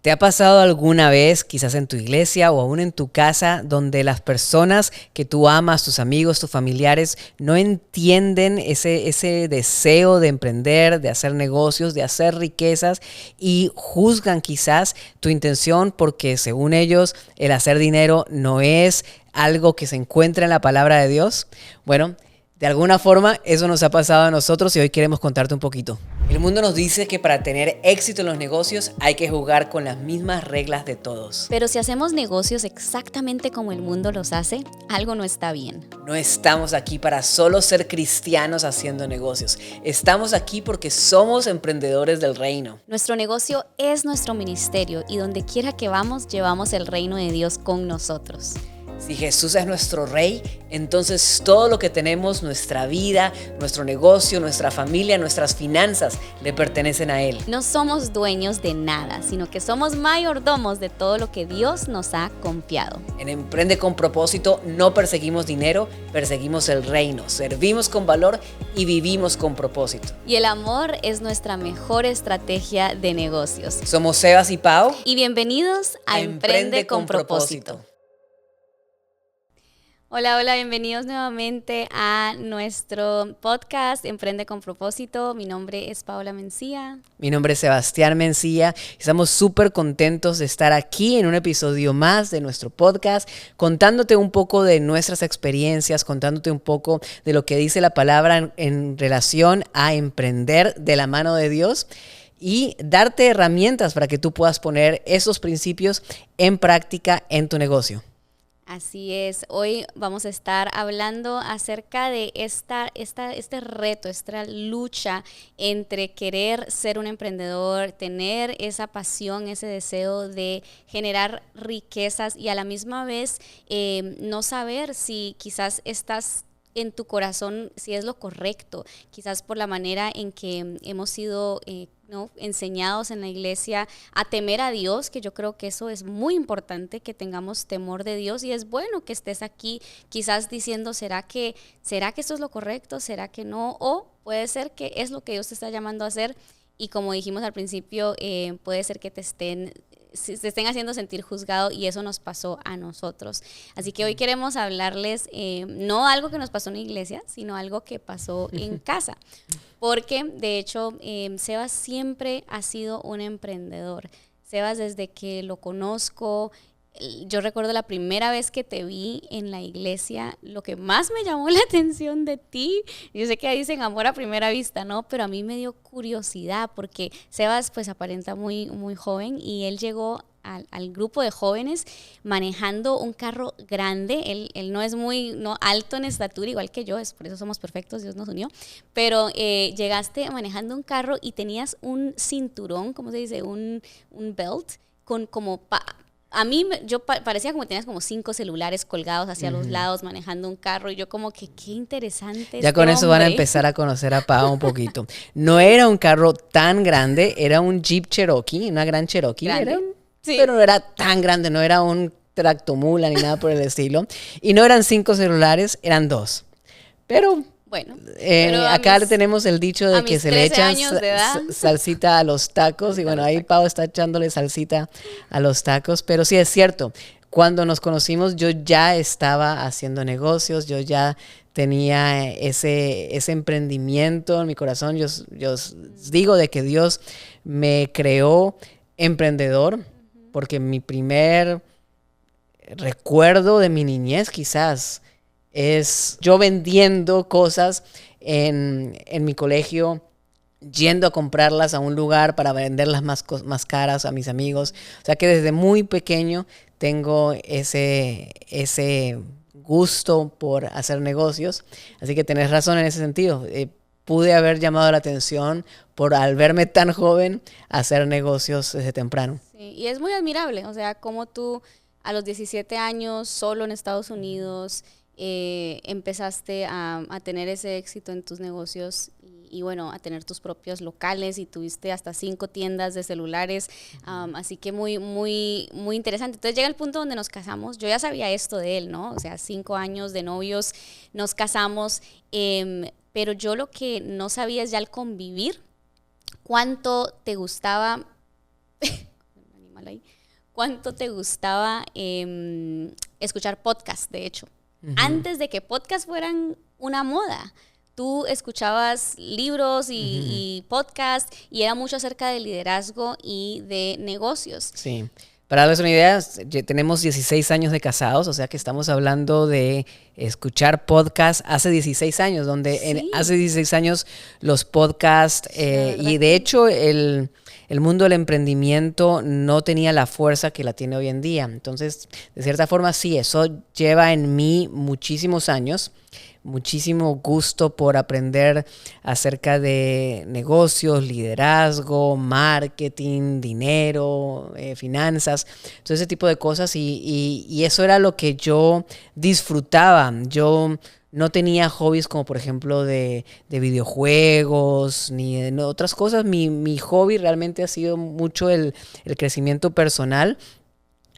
¿Te ha pasado alguna vez, quizás en tu iglesia o aún en tu casa, donde las personas que tú amas, tus amigos, tus familiares, no entienden ese deseo de emprender, de hacer negocios, de hacer riquezas y juzgan quizás tu intención porque según ellos el hacer dinero no es algo que se encuentra en la palabra de Dios? Bueno, de alguna forma eso nos ha pasado a nosotros y hoy queremos contarte un poquito. El mundo nos dice que para tener éxito en los negocios hay que jugar con las mismas reglas de todos. Pero si hacemos negocios exactamente como el mundo los hace, algo no está bien. No estamos aquí para solo ser cristianos haciendo negocios. Estamos aquí porque somos emprendedores del reino. Nuestro negocio es nuestro ministerio y donde quiera que vamos, llevamos el reino de Dios con nosotros. Si Jesús es nuestro rey, entonces todo lo que tenemos, nuestra vida, nuestro negocio, nuestra familia, nuestras finanzas, le pertenecen a Él. No somos dueños de nada, sino que somos mayordomos de todo lo que Dios nos ha confiado. En Emprende con Propósito no perseguimos dinero, perseguimos el reino, servimos con valor y vivimos con propósito. Y el amor es nuestra mejor estrategia de negocios. Somos Sebas y Pau. Y bienvenidos a Emprende con Propósito. Hola, bienvenidos nuevamente a nuestro podcast Emprende con Propósito. Mi nombre es Paola Mencía. Mi nombre es Sebastián Mencía. Estamos súper contentos de estar aquí en un episodio más de nuestro podcast, contándote un poco de nuestras experiencias, contándote un poco de lo que dice la palabra en relación a emprender de la mano de Dios y darte herramientas para que tú puedas poner esos principios en práctica en tu negocio. Así es, hoy vamos a estar hablando acerca de este reto, esta lucha entre querer ser un emprendedor, tener esa pasión, ese deseo de generar riquezas y a la misma vez no saber si quizás estás en tu corazón, si es lo correcto, quizás por la manera en que hemos sido enseñados en la iglesia a temer a Dios, que yo creo que eso es muy importante, que tengamos temor de Dios, y es bueno que estés aquí quizás diciendo, ¿será que esto es lo correcto? ¿Será que no? O puede ser que es lo que Dios te está llamando a hacer y como dijimos al principio, puede ser que te estén haciendo sentir juzgado y eso nos pasó a nosotros. Así que hoy queremos hablarles no algo que nos pasó en la iglesia, sino algo que pasó en casa. Porque de hecho Sebas siempre ha sido un emprendedor. Sebas, desde que lo conozco, yo recuerdo la primera vez que te vi en la iglesia, lo que más me llamó la atención de ti, yo sé que dicen amor a primera vista, ¿no? Pero a mí me dio curiosidad porque Sebas pues aparenta muy, muy joven y él llegó al grupo de jóvenes manejando un carro grande. Él no es muy alto en estatura, igual que yo, por eso somos perfectos, Dios nos unió, pero llegaste manejando un carro y tenías un cinturón, ¿cómo se dice? Un belt con a mí parecía como que tenías como 5 celulares colgados hacia los lados manejando un carro y yo como que qué interesante. Ya con eso van a empezar a conocer a Pau un poquito. No era un carro tan grande, era un Jeep Cherokee, una gran Cherokee. Sí. Pero no era tan grande, no era un tractomula ni nada por el estilo. Y no eran 5 celulares, eran 2. Pero bueno, acá tenemos el dicho de que se le echan salsita a los tacos. Y bueno, ahí Pau está echándole salsita a los tacos. Pero sí es cierto, cuando nos conocimos yo ya estaba haciendo negocios, yo ya tenía ese emprendimiento en mi corazón. Yo digo de que Dios me creó emprendedor, porque mi primer recuerdo de mi niñez quizás es yo vendiendo cosas en mi colegio, yendo a comprarlas a un lugar para venderlas más caras a mis amigos. O sea que desde muy pequeño tengo ese gusto por hacer negocios. Así que tenés razón en ese sentido. Pude haber llamado la atención al verme tan joven hacer negocios desde temprano. Sí, y es muy admirable, o sea, como tú a los 17 años, solo en Estados Unidos, empezaste a tener ese éxito en tus negocios y bueno, a tener tus propios locales y tuviste hasta 5 tiendas de celulares, así que muy, muy, muy interesante. Entonces llega el punto donde nos casamos, yo ya sabía esto de él, ¿no? O sea, 5 años de novios, nos casamos, pero yo lo que no sabía es ya al convivir, cuánto te gustaba mal ahí. ¿Cuánto te gustaba escuchar podcast, de hecho? Antes de que podcast fueran una moda. Tú escuchabas libros y podcast y era mucho acerca de liderazgo y de negocios. Sí. Para darles una idea, tenemos 16 años de casados, o sea que estamos hablando de escuchar podcast hace 16 años, donde hace 16 años los podcasts, y de hecho el mundo del emprendimiento no tenía la fuerza que la tiene hoy en día. Entonces, de cierta forma, sí, eso lleva en mí muchísimos años, muchísimo gusto por aprender acerca de negocios, liderazgo, marketing, dinero, finanzas, todo ese tipo de cosas y eso era lo que yo disfrutaba. Yo no tenía hobbies como por ejemplo de videojuegos ni de otras cosas. Mi hobby realmente ha sido mucho el crecimiento personal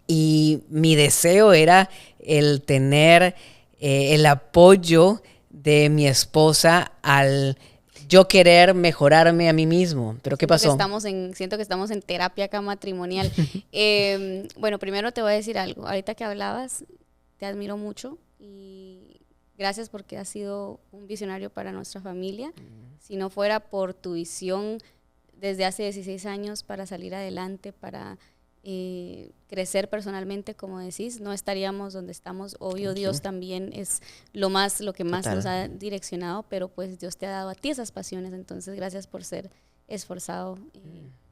y mi deseo era el tener el apoyo de mi esposa al yo querer mejorarme a mí mismo. ¿Pero qué pasó? Siento que estamos en terapia acá matrimonial. Bueno, primero te voy a decir algo. Ahorita que hablabas, te admiro mucho y gracias porque has sido un visionario para nuestra familia. Si no fuera por tu visión desde hace 16 años para salir adelante, para crecer personalmente, como decís, no estaríamos donde estamos. Obvio, Dios también es lo que más nos ha direccionado, pero pues Dios te ha dado a ti esas pasiones, entonces gracias por ser esforzado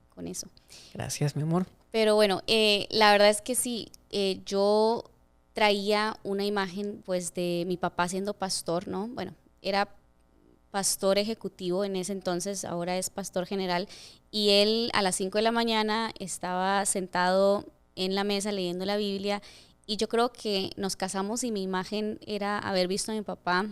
con eso. Gracias, mi amor. Pero bueno, la verdad es que sí, yo traía una imagen pues de mi papá siendo pastor, ¿no? Bueno, era pastor ejecutivo en ese entonces, ahora es pastor general, y él a las 5 de la mañana estaba sentado en la mesa leyendo la Biblia, y yo creo que nos casamos y mi imagen era haber visto a mi papá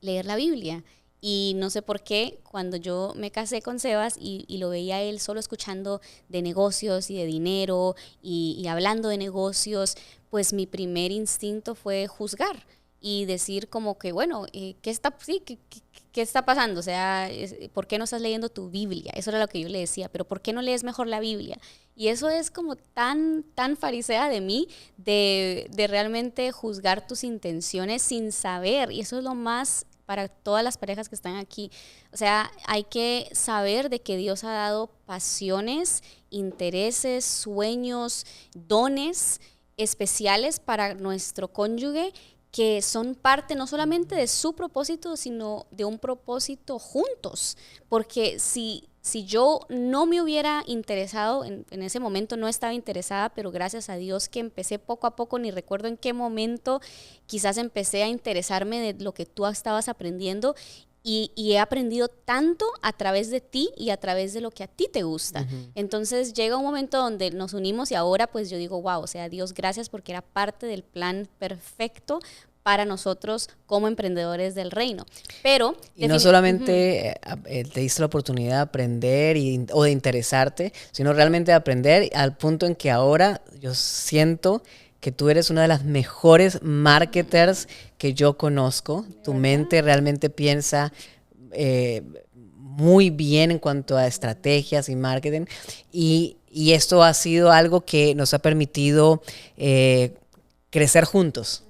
leer la Biblia. Y no sé por qué, cuando yo me casé con Sebas y lo veía a él solo escuchando de negocios y de dinero y hablando de negocios, pues mi primer instinto fue juzgar y decir como que, bueno, ¿qué está pasando? O sea, ¿por qué no estás leyendo tu Biblia? Eso era lo que yo le decía, pero ¿por qué no lees mejor la Biblia? Y eso es como tan farisea de mí, de realmente juzgar tus intenciones sin saber, y eso es lo más para todas las parejas que están aquí. O sea, hay que saber de que Dios ha dado pasiones, intereses, sueños, dones especiales para nuestro cónyuge, que son parte no solamente de su propósito, sino de un propósito juntos. Porque si yo no me hubiera interesado, en ese momento no estaba interesada, pero gracias a Dios que empecé poco a poco, ni recuerdo en qué momento, quizás empecé a interesarme de lo que tú estabas aprendiendo, y he aprendido tanto a través de ti y a través de lo que a ti te gusta. Entonces llega un momento donde nos unimos y ahora pues yo digo, wow, o sea, Dios, gracias porque era parte del plan perfecto para nosotros como emprendedores del reino. Pero y no solamente te diste la oportunidad de aprender o de interesarte, sino realmente de aprender al punto en que ahora yo siento que tú eres una de las mejores marketers que yo conozco. Tu mente realmente piensa muy bien en cuanto a estrategias y marketing. Y esto ha sido algo que nos ha permitido crecer juntos.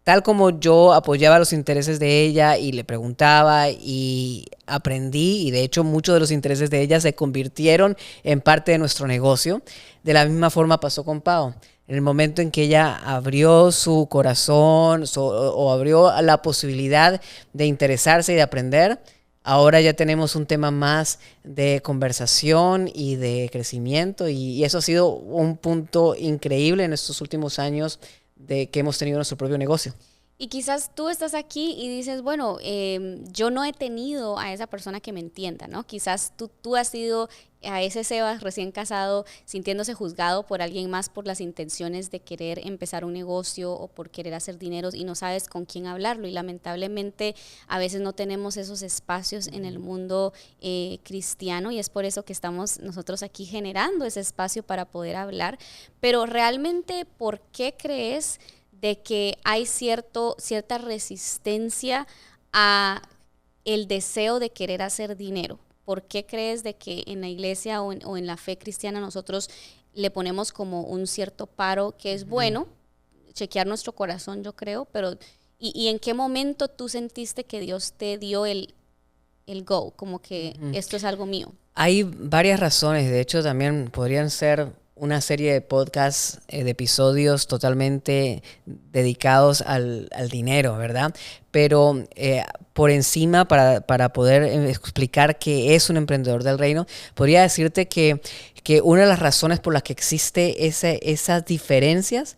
Tal como yo apoyaba los intereses de ella y le preguntaba y aprendí, y de hecho muchos de los intereses de ella se convirtieron en parte de nuestro negocio, de la misma forma pasó con Pau. En el momento en que ella abrió su corazón o abrió la posibilidad de interesarse y de aprender, ahora ya tenemos un tema más de conversación y de crecimiento, y eso ha sido un punto increíble en estos últimos años de que hemos tenido nuestro propio negocio. Y quizás tú estás aquí y dices, bueno, yo no he tenido a esa persona que me entienda, ¿no? Quizás tú has sido a ese Sebas recién casado sintiéndose juzgado por alguien más por las intenciones de querer empezar un negocio o por querer hacer dinero y no sabes con quién hablarlo. Y lamentablemente a veces no tenemos esos espacios en el mundo cristiano, y es por eso que estamos nosotros aquí generando ese espacio para poder hablar. Pero realmente, ¿por qué crees de que hay cierta resistencia a el deseo de querer hacer dinero? ¿por qué crees de que en la iglesia o en la fe cristiana nosotros le ponemos como un cierto paro que es bueno, chequear nuestro corazón, yo creo, pero ¿y en qué momento tú sentiste que Dios te dio el go, como que esto es algo mío? Hay varias razones, de hecho también podrían ser una serie de podcasts, de episodios totalmente dedicados al dinero, ¿verdad? Pero por encima, para poder explicar qué es un emprendedor del reino, podría decirte que una de las razones por las que existe esas diferencias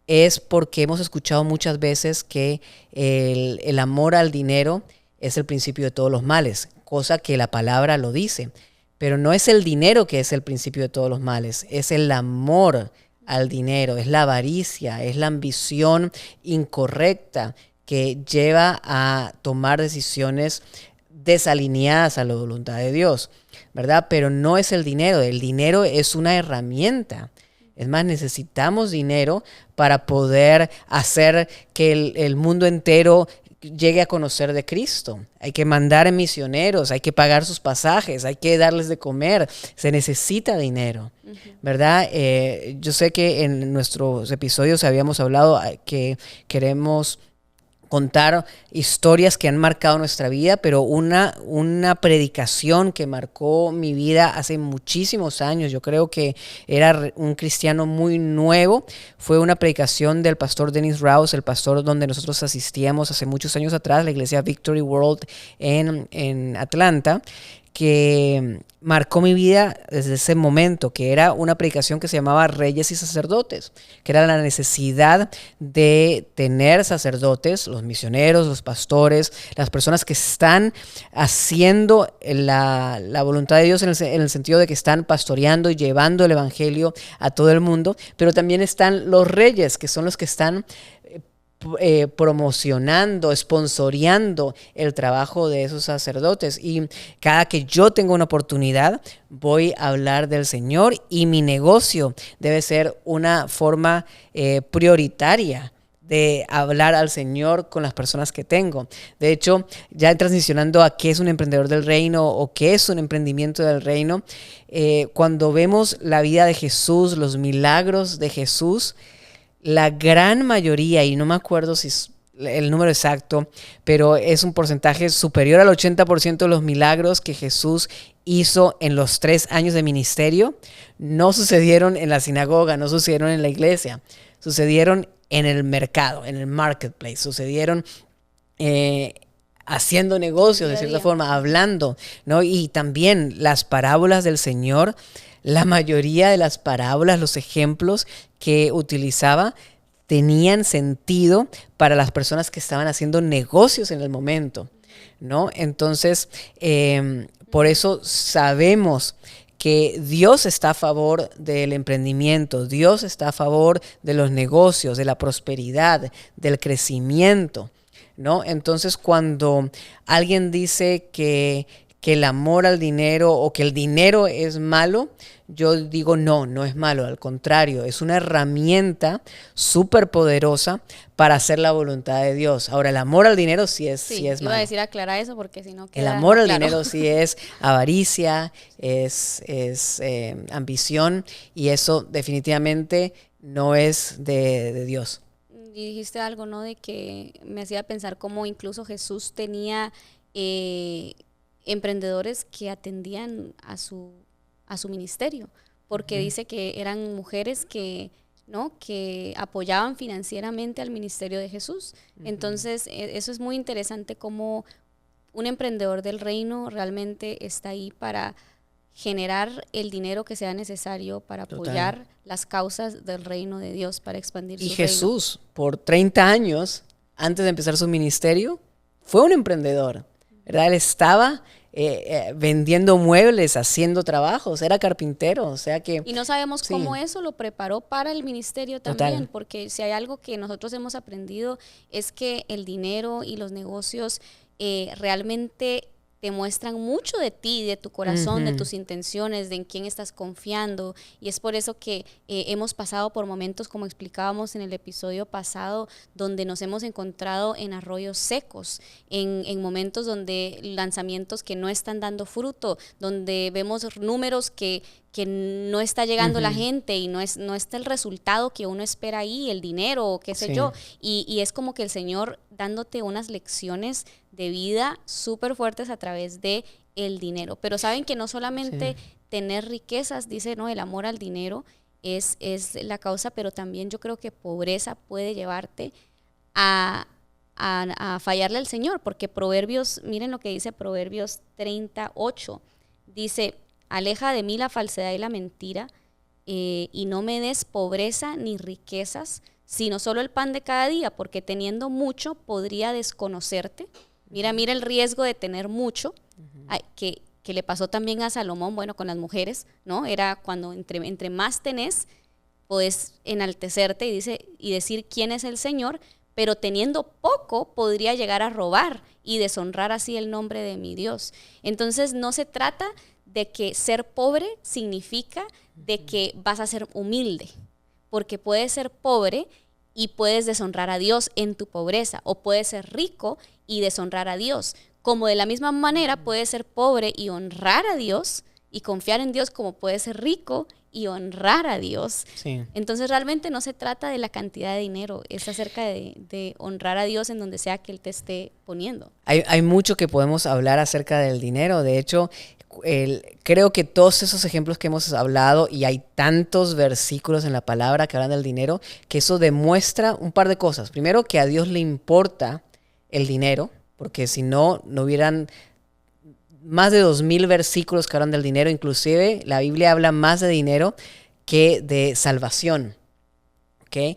es porque hemos escuchado muchas veces que el amor al dinero es el principio de todos los males, cosa que la palabra lo dice. Pero no es el dinero que es el principio de todos los males, es el amor al dinero, es la avaricia, es la ambición incorrecta que lleva a tomar decisiones desalineadas a la voluntad de Dios, ¿verdad? Pero no es el dinero es una herramienta. Es más, necesitamos dinero para poder hacer que el mundo entero llegue a conocer de Cristo. Hay que mandar misioneros, hay que pagar sus pasajes, hay que darles de comer. Se necesita dinero, ¿verdad? Yo sé que en nuestros episodios habíamos hablado que queremos contar historias que han marcado nuestra vida, pero una predicación que marcó mi vida hace muchísimos años, yo creo que era un cristiano muy nuevo, fue una predicación del pastor Dennis Rouse, el pastor donde nosotros asistíamos hace muchos años atrás, la iglesia Victory World en Atlanta, que marcó mi vida desde ese momento, que era una predicación que se llamaba Reyes y Sacerdotes, que era la necesidad de tener sacerdotes, los misioneros, los pastores, las personas que están haciendo la voluntad de Dios en el sentido de que están pastoreando y llevando el evangelio a todo el mundo, pero también están los reyes, que son los que están promocionando, sponsoreando el trabajo de esos sacerdotes. Y cada que yo tengo una oportunidad, voy a hablar del Señor, y mi negocio debe ser una forma prioritaria de hablar al Señor con las personas que tengo. De hecho, ya transicionando a qué es un emprendedor del reino o qué es un emprendimiento del reino, cuando vemos la vida de Jesús, los milagros de Jesús, la gran mayoría, y no me acuerdo si es el número exacto, pero es un porcentaje superior al 80% de los milagros que Jesús hizo en los 3 años de ministerio, no sucedieron en la sinagoga, no sucedieron en la iglesia, sucedieron en el mercado, en el marketplace, sucedieron haciendo negocios de cierta forma, hablando, ¿no? Y también las parábolas del Señor, la mayoría de las parábolas, los ejemplos que utilizaba, tenían sentido para las personas que estaban haciendo negocios en el momento, ¿no? Entonces, por eso sabemos que Dios está a favor del emprendimiento, Dios está a favor de los negocios, de la prosperidad, del crecimiento, ¿no? Entonces, cuando alguien dice que el amor al dinero o que el dinero es malo, yo digo no es malo, al contrario, es una herramienta súper poderosa para hacer la voluntad de Dios. Ahora, el amor al dinero sí es malo. Iba a decir aclarar eso porque si no queda el amor al claro. dinero sí es avaricia, es ambición, y eso definitivamente no es de Dios. Y dijiste algo, ¿no? De que me hacía pensar cómo incluso Jesús tenía emprendedores que atendían a su ministerio, porque dice que eran mujeres que, ¿no?, que apoyaban financieramente al ministerio de Jesús. Entonces, eso es muy interesante, cómo un emprendedor del reino realmente está ahí para generar el dinero que sea necesario para apoyar las causas del reino de Dios, para expandir su reino. Y Jesús, por 30 años, antes de empezar su ministerio, fue un emprendedor, ¿verdad? Él estaba vendiendo muebles, haciendo trabajos, era carpintero, o sea que... Y no sabemos cómo eso lo preparó para el ministerio también. Total. Porque si hay algo que nosotros hemos aprendido es que el dinero y los negocios realmente te muestran mucho de ti, de tu corazón, de tus intenciones, de en quién estás confiando. Y es por eso que hemos pasado por momentos, como explicábamos en el episodio pasado, donde nos hemos encontrado en arroyos secos, en momentos donde lanzamientos que no están dando fruto, donde vemos números que no está llegando la gente y no está el resultado que uno espera ahí, el dinero o qué sé yo. Y es como que el Señor dándote unas lecciones de vida súper fuertes a través de el dinero. Pero saben que no solamente tener riquezas, dice, no, el amor al dinero es la causa, pero también yo creo que pobreza puede llevarte a fallarle al Señor, porque Proverbios, miren lo que dice Proverbios 38, dice, aleja de mí la falsedad y la mentira, y no me des pobreza ni riquezas, sino solo el pan de cada día, porque teniendo mucho podría desconocerte. Mira el riesgo de tener mucho, que le pasó también a Salomón, bueno, con las mujeres, ¿no? Era cuando entre más tenés, podés enaltecerte y decir quién es el Señor, pero teniendo poco podría llegar a robar y deshonrar así el nombre de mi Dios. Entonces no se trata de que ser pobre significa de que vas a ser humilde, porque puedes ser pobre y puedes deshonrar a Dios en tu pobreza, o puedes ser rico y deshonrar a Dios, como de la misma manera puedes ser pobre y honrar a Dios y confiar en Dios, como puedes ser rico y honrar a Dios. Sí. Entonces realmente no se trata de la cantidad de dinero, es acerca de honrar a Dios en donde sea que Él te esté poniendo. Hay mucho que podemos hablar acerca del dinero. De hecho, creo que todos esos ejemplos que hemos hablado, y hay tantos versículos en la palabra que hablan del dinero, que eso demuestra un par de cosas. Primero, que a Dios le importa el dinero, porque si no, no hubieran más de 2000 versículos que hablan del dinero. Inclusive la Biblia habla más de dinero que de salvación. ¿Okay?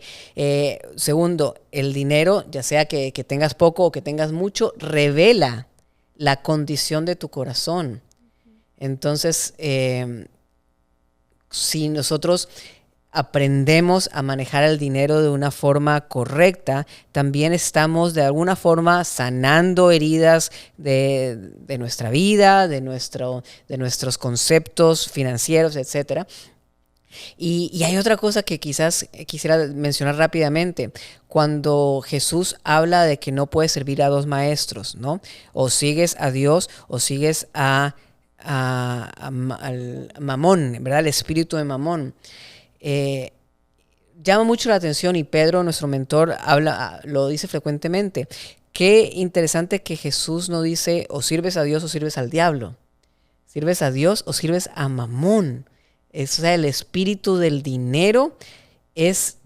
Segundo, el dinero, ya sea que tengas poco o que tengas mucho, revela la condición de tu corazón. Entonces, si nosotros aprendemos a manejar el dinero de una forma correcta, también estamos de alguna forma sanando heridas de nuestra vida, de nuestros conceptos financieros, etc. Y hay otra cosa que quizás quisiera mencionar rápidamente. Cuando Jesús habla de que no puedes servir a dos maestros, ¿no? O sigues a Dios o sigues al Mamón, ¿verdad? El espíritu de Mamón. Llama mucho la atención, y Pedro, nuestro mentor, lo dice frecuentemente. Qué interesante que Jesús no dice o sirves a Dios o sirves al diablo. Sirves a Dios o sirves a Mamón. O sea, el espíritu del dinero es,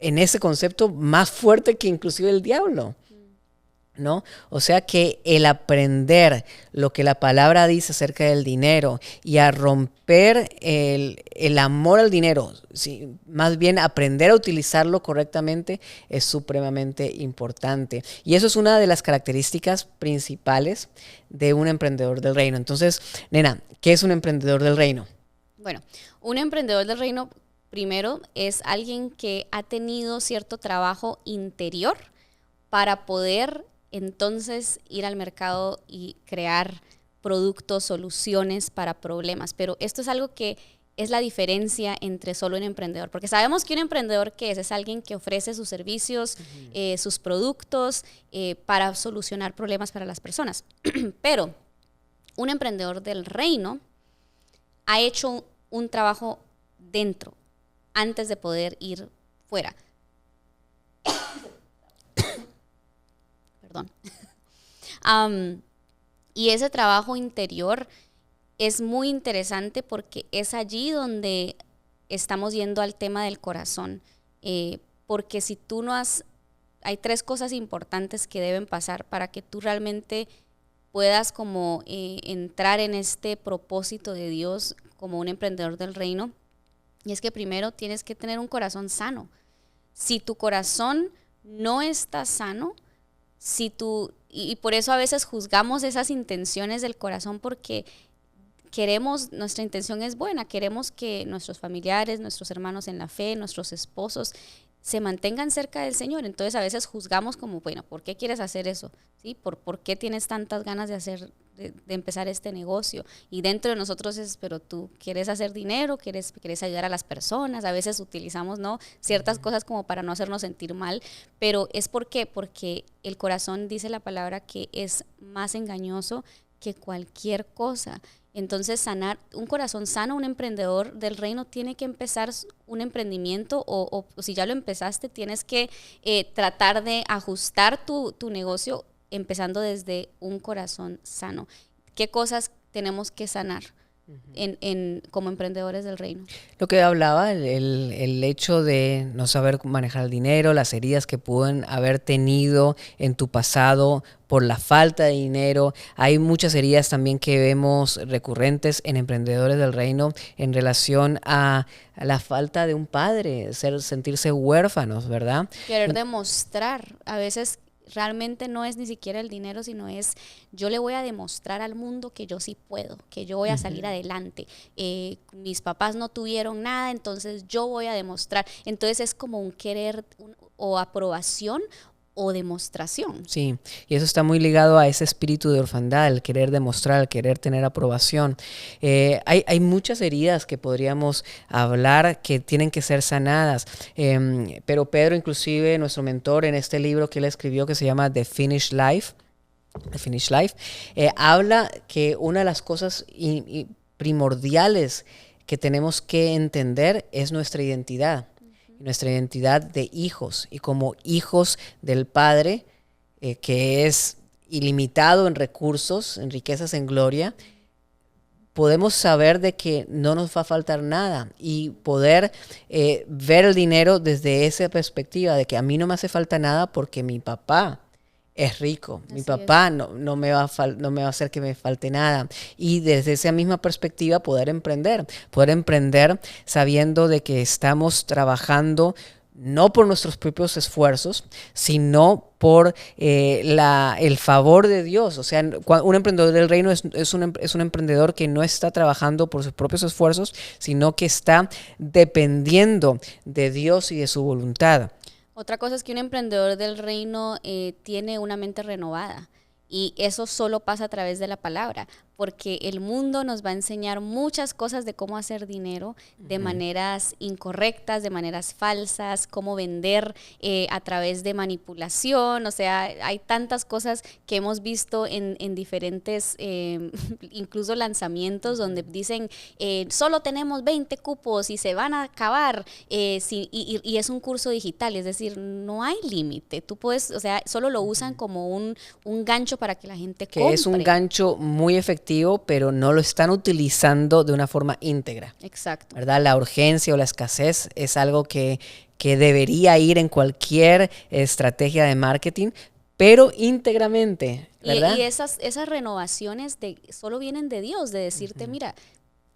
en ese concepto, más fuerte que inclusive el diablo, ¿no? O sea que el aprender lo que la palabra dice acerca del dinero y a romper el amor al dinero, ¿sí? Más bien aprender a utilizarlo correctamente, es supremamente importante. Y eso es una de las características principales de un emprendedor del reino. Entonces, nena, ¿qué es un emprendedor del reino? Bueno, un emprendedor del reino, primero, es alguien que ha tenido cierto trabajo interior para poder entonces ir al mercado y crear productos, soluciones para problemas. Pero esto es algo que es la diferencia entre solo un emprendedor. Porque sabemos que un emprendedor, ¿qué es? Es alguien que ofrece sus servicios, sus productos para solucionar problemas para las personas. Pero un emprendedor del reino ha hecho un trabajo dentro antes de poder ir fuera. Perdón. Y ese trabajo interior es muy interesante porque es allí donde estamos yendo al tema del corazón. Porque si tú no has... Hay 3 cosas importantes que deben pasar para que tú realmente puedas como entrar en este propósito de Dios como un emprendedor del reino. Y es que primero tienes que tener un corazón sano. Si tu corazón no está sano, y por eso a veces juzgamos esas intenciones del corazón, porque nuestra intención es buena, queremos que nuestros familiares, nuestros hermanos en la fe, nuestros esposos se mantengan cerca del Señor. Entonces a veces juzgamos como, bueno, ¿por qué quieres hacer eso? ¿Sí? ¿Por qué tienes tantas ganas de de empezar este negocio? Y dentro de nosotros es, pero tú quieres hacer dinero, quieres ayudar a las personas. A veces utilizamos, ¿no?, ciertas cosas como para no hacernos sentir mal, pero ¿es por qué? Porque el corazón, dice la palabra, que es más engañoso que cualquier cosa. Entonces, un corazón sano, un emprendedor del reino tiene que empezar un emprendimiento o si ya lo empezaste, tienes que tratar de ajustar tu negocio empezando desde un corazón sano. ¿Qué cosas tenemos que sanar como emprendedores del reino? Lo que hablaba, el hecho de no saber manejar el dinero, las heridas que pueden haber tenido en tu pasado por la falta de dinero. Hay muchas heridas también que vemos recurrentes en emprendedores del reino en relación a la falta de un padre, sentirse huérfanos, ¿verdad? Querer demostrar, a veces realmente no es ni siquiera el dinero, sino es yo le voy a demostrar al mundo que yo sí puedo, que yo voy a salir adelante. Mis papás no tuvieron nada, entonces yo voy a demostrar. Entonces es como un querer o aprobación o demostración. Sí, y eso está muy ligado a ese espíritu de orfandad, el querer demostrar, el querer tener aprobación. Hay muchas heridas que podríamos hablar que tienen que ser sanadas, pero Pedro, inclusive nuestro mentor en este libro que él escribió que se llama The Finished Life, habla que una de las cosas primordiales que tenemos que entender es nuestra identidad. Nuestra identidad de hijos, y como hijos del Padre, que es ilimitado en recursos, en riquezas, en gloria, podemos saber de que no nos va a faltar nada y poder ver el dinero desde esa perspectiva de que a mí no me hace falta nada porque mi papá es rico. Mi papá no me va a hacer que me falte nada. Y desde esa misma perspectiva poder emprender sabiendo de que estamos trabajando no por nuestros propios esfuerzos, sino por el favor de Dios. O sea, un emprendedor del reino es un emprendedor que no está trabajando por sus propios esfuerzos, sino que está dependiendo de Dios y de su voluntad. Otra cosa es que un emprendedor del reino tiene una mente renovada, y eso solo pasa a través de la palabra, porque el mundo nos va a enseñar muchas cosas de cómo hacer dinero de maneras incorrectas, de maneras falsas, cómo vender a través de manipulación. O sea, hay tantas cosas que hemos visto en diferentes, incluso lanzamientos, donde dicen, solo tenemos 20 cupos y se van a acabar, y es un curso digital, es decir, no hay límite. Tú puedes, o sea, solo lo usan como un gancho para que la gente compre. Que es un gancho muy efectivo, pero no lo están utilizando de una forma íntegra. Exacto. ¿Verdad? La urgencia o la escasez es algo que debería ir en cualquier estrategia de marketing, pero íntegramente, ¿verdad? Y esas renovaciones solo vienen de Dios, de decirte, mira,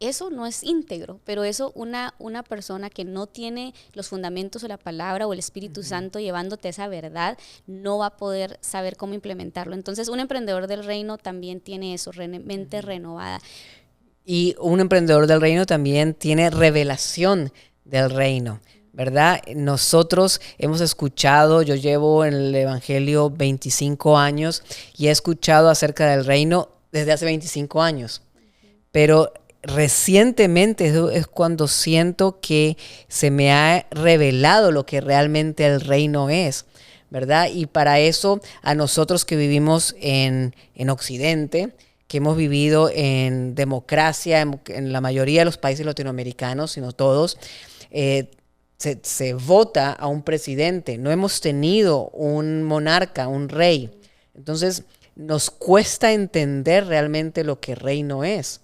eso no es íntegro, pero eso una persona que no tiene los fundamentos o la palabra o el Espíritu Santo llevándote esa verdad, no va a poder saber cómo implementarlo. Entonces, un emprendedor del reino también tiene eso, mente renovada. Y un emprendedor del reino también tiene revelación del reino, ¿verdad? Nosotros hemos escuchado, yo llevo en el Evangelio 25 años y he escuchado acerca del reino desde hace 25 años, pero recientemente es cuando siento que se me ha revelado lo que realmente el reino es, ¿verdad? Y para eso, a nosotros que vivimos en Occidente, que hemos vivido en democracia en la mayoría de los países latinoamericanos, sino todos, se vota a un presidente. No hemos tenido un monarca, un rey. Entonces, nos cuesta entender realmente lo que reino es.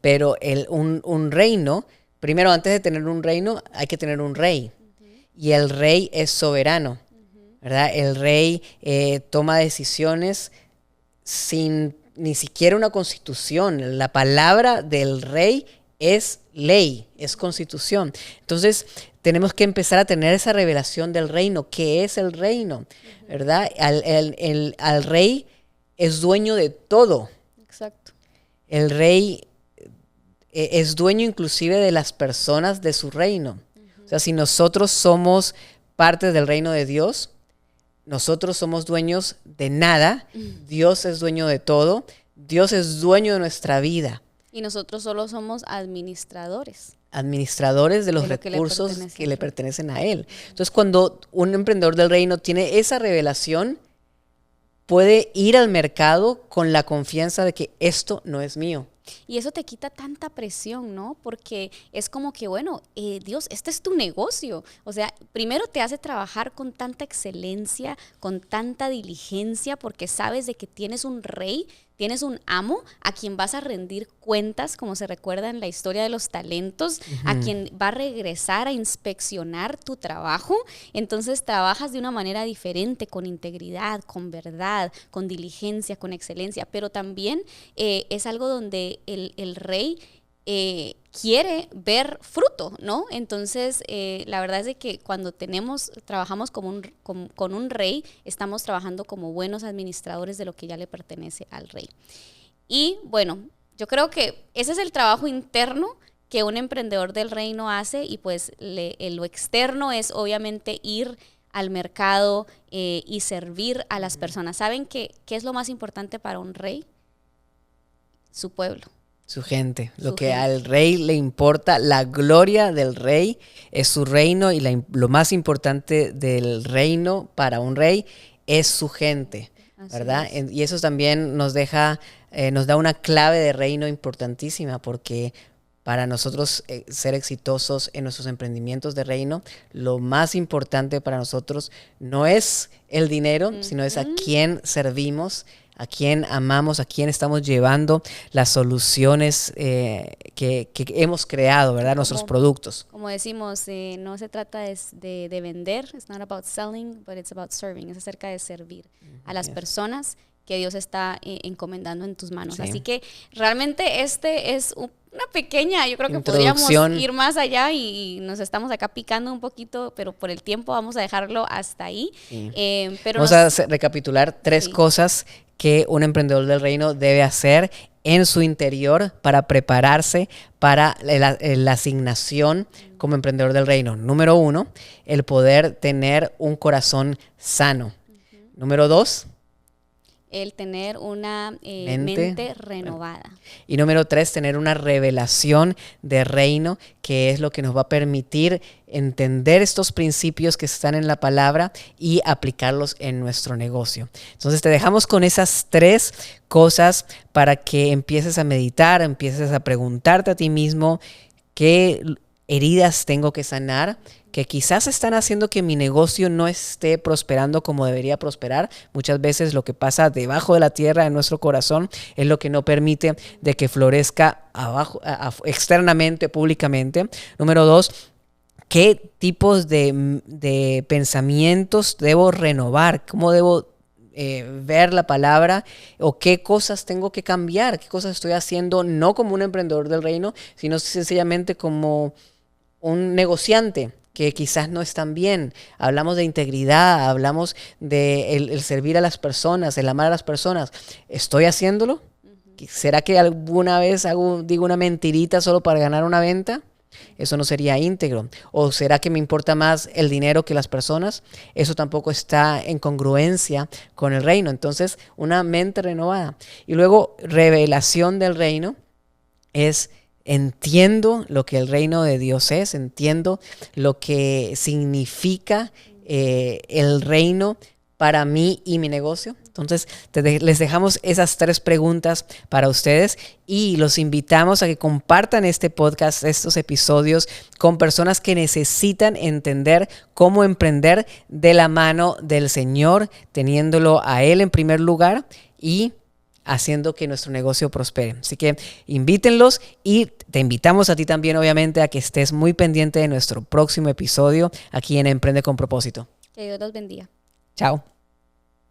Pero un reino, primero, antes de tener un reino, hay que tener un rey. Y el rey es soberano, ¿verdad? El rey toma decisiones sin ni siquiera una constitución. La palabra del rey es ley, es constitución. Entonces, tenemos que empezar a tener esa revelación del reino. ¿Qué es el reino? ¿Verdad? Al rey es dueño de todo. Exacto. El rey es dueño inclusive de las personas de su reino. O sea, si nosotros somos parte del reino de Dios, nosotros somos dueños de nada, Dios es dueño de todo, Dios es dueño de nuestra vida. Y nosotros solo somos administradores De los recursos que le pertenecen a Él. Entonces, cuando un emprendedor del reino tiene esa revelación, puede ir al mercado con la confianza de que esto no es mío. Y eso te quita tanta presión, ¿no? Porque es como que, bueno, Dios, este es tu negocio. O sea, primero te hace trabajar con tanta excelencia, con tanta diligencia, porque sabes de que tienes un rey, tienes un amo a quien vas a rendir cuentas, como se recuerda en la historia de los talentos, a quien va a regresar a inspeccionar tu trabajo. Entonces trabajas de una manera diferente, con integridad, con verdad, con diligencia, con excelencia. Pero también es algo donde el rey quiere ver fruto, ¿no? Entonces, la verdad es de que cuando trabajamos con un rey, estamos trabajando como buenos administradores de lo que ya le pertenece al rey. Y bueno, yo creo que ese es el trabajo interno que un emprendedor del reino hace, y pues lo externo es obviamente ir al mercado y servir a las personas. ¿Saben qué es lo más importante para un rey? Su pueblo. Su gente. Lo que al rey le importa, la gloria del rey es su reino, y lo más importante del reino para un rey es su gente, ¿verdad? Y eso también nos da una clave de reino importantísima, porque para nosotros ser exitosos en nuestros emprendimientos de reino, lo más importante para nosotros no es el dinero, sino es a quién servimos, a quién amamos, a quién estamos llevando las soluciones que hemos creado, ¿verdad? Nuestros productos. Como decimos, no se trata de vender, it's not about selling, but it's about serving. Es acerca de servir a las personas que Dios está encomendando en tus manos. Sí. Así que realmente este es una pequeña, yo creo que podríamos ir más allá, y nos estamos acá picando un poquito, pero por el tiempo vamos a dejarlo hasta ahí. Sí. Vamos a recapitular 3 cosas que un emprendedor del reino debe hacer en su interior para prepararse para la asignación como emprendedor del reino. Número 1, el poder tener un corazón sano. Número 2, el tener una mente renovada. Y número 3, tener una revelación de reino, que es lo que nos va a permitir entender estos principios que están en la palabra y aplicarlos en nuestro negocio. Entonces te dejamos con esas 3 cosas para que empieces a meditar, empieces a preguntarte a ti mismo qué heridas tengo que sanar, que quizás están haciendo que mi negocio no esté prosperando como debería prosperar. Muchas veces lo que pasa debajo de la tierra en nuestro corazón es lo que no permite de que florezca externamente, públicamente. Número 2, ¿qué tipos de pensamientos debo renovar? ¿Cómo debo ver la palabra? ¿O qué cosas tengo que cambiar? ¿Qué cosas estoy haciendo no como un emprendedor del reino, sino sencillamente como un negociante que quizás no están bien? Hablamos de integridad, hablamos de el servir a las personas, el amar a las personas. ¿Estoy haciéndolo? ¿Será que alguna vez digo una mentirita solo para ganar una venta? Eso no sería íntegro. ¿O será que me importa más el dinero que las personas? Eso tampoco está en congruencia con el reino. Entonces, una mente renovada. Y luego, revelación del reino es: entiendo lo que el reino de Dios es, entiendo lo que significa el reino para mí y mi negocio. Entonces, les dejamos esas 3 preguntas para ustedes, y los invitamos a que compartan este podcast, estos episodios, con personas que necesitan entender cómo emprender de la mano del Señor, teniéndolo a Él en primer lugar y haciendo que nuestro negocio prospere. Así que invítenlos, y te invitamos a ti también, obviamente, a que estés muy pendiente de nuestro próximo episodio aquí en Emprende con Propósito. Que Dios los bendiga. Chao.